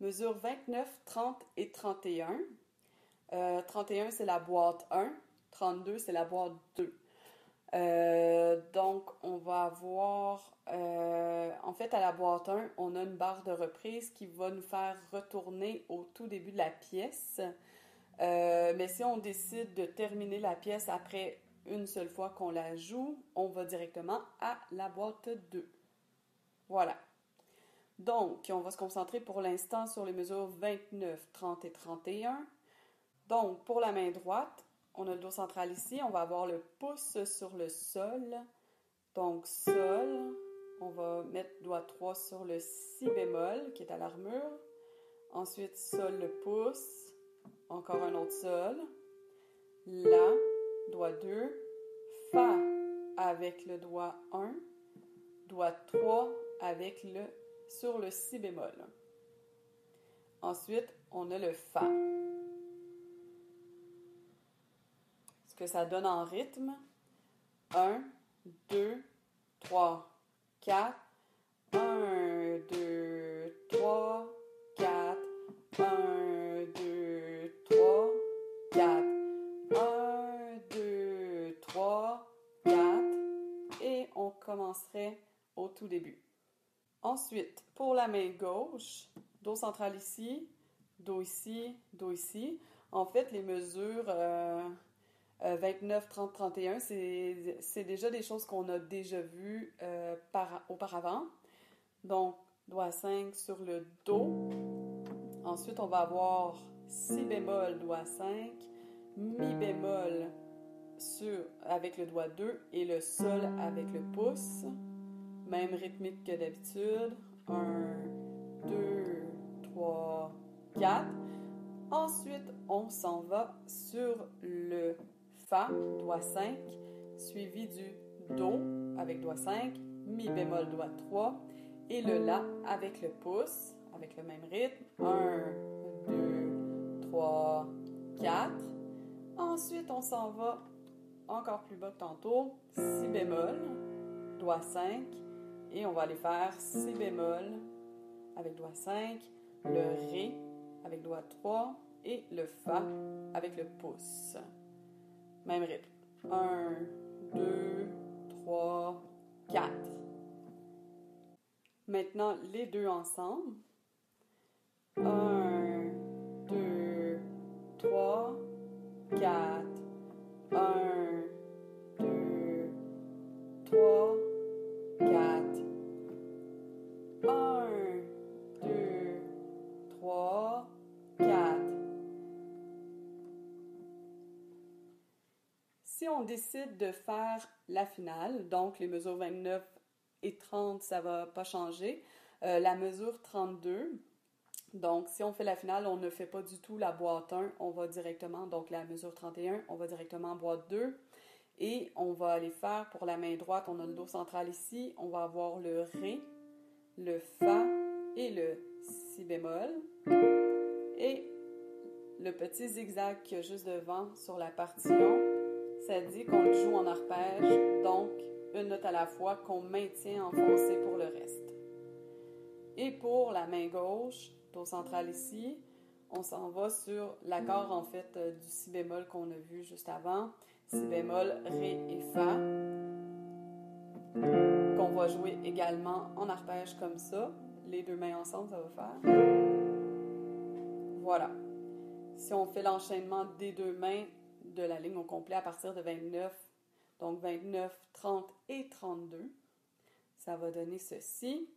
Mesure 29, 30 et 31. 31, c'est la boîte 1. 32, c'est la boîte 2. Donc, on va avoir... en fait, à la boîte 1, on a une barre de reprise qui va nous faire retourner au tout début de la pièce. Mais si on décide de terminer la pièce après une seule fois qu'on la joue, on va directement à la boîte 2. Voilà. Donc, on va se concentrer pour l'instant sur les mesures 29, 30 et 31. Donc, pour la main droite, on a le dos central ici. On va avoir le pouce sur le sol. Donc, sol. On va mettre doigt 3 sur le si bémol qui est à l'armure. Ensuite, sol, le pouce. Encore un autre sol. La, doigt 2. Fa avec le doigt 1. Doigt 3 avec sur le si bémol. Ensuite, on a le fa. Ce que ça donne en rythme. 1, 2, 3, 4. 1, 2, 3, 4. 1, 2, 3, 4. 1, 2, 3, 4. Et on commencerait au tout début. Ensuite, pour la main gauche, dos central ici, dos ici, dos ici. En fait, les mesures 29, 30, 31, c'est déjà des choses qu'on a déjà vues auparavant. Donc, doigt 5 sur le Do. Ensuite, on va avoir Si bémol, doigt 5, Mi bémol avec le doigt 2 et le Sol avec le pouce. Même rythmique que d'habitude. 1, 2, 3, 4. Ensuite, on s'en va sur le Fa, doigt 5, suivi du Do avec doigt 5, Mi bémol, doigt 3, et le La avec le pouce, avec le même rythme. 1, 2, 3, 4. Ensuite, on s'en va encore plus bas que tantôt. Si bémol, doigt 5, et on va aller faire Si bémol avec doigt 5, le Ré avec doigt 3 et le Fa avec le pouce. Même rythme. 1, 2, 3, 4. Maintenant, les deux ensemble. 1, 2, 3, 4. 1, 2, 3, 4. 1, 2, 3, 4. Si on décide de faire la finale, donc les mesures 29 et 30, ça ne va pas changer. La mesure 32, donc si on fait la finale, on ne fait pas du tout la boîte 1, on va directement, donc la mesure 31, on va directement en boîte 2. Et on va aller faire pour la main droite, on a le dos central ici, on va avoir le Ré, le Fa et le Si bémol. Et le petit zigzag qu'il y a juste devant sur la partition, ça dit qu'on le joue en arpège, donc une note à la fois qu'on maintient enfoncée pour le reste. Et pour la main gauche, dos central ici, on s'en va sur l'accord en fait du Si bémol qu'on a vu juste avant. Si bémol, Ré et Fa, qu'on va jouer également en arpège comme ça. Les deux mains ensemble, ça va faire. Voilà. Si on fait l'enchaînement des deux mains de la ligne au complet à partir de 29, donc 29, 30 et 32, ça va donner ceci.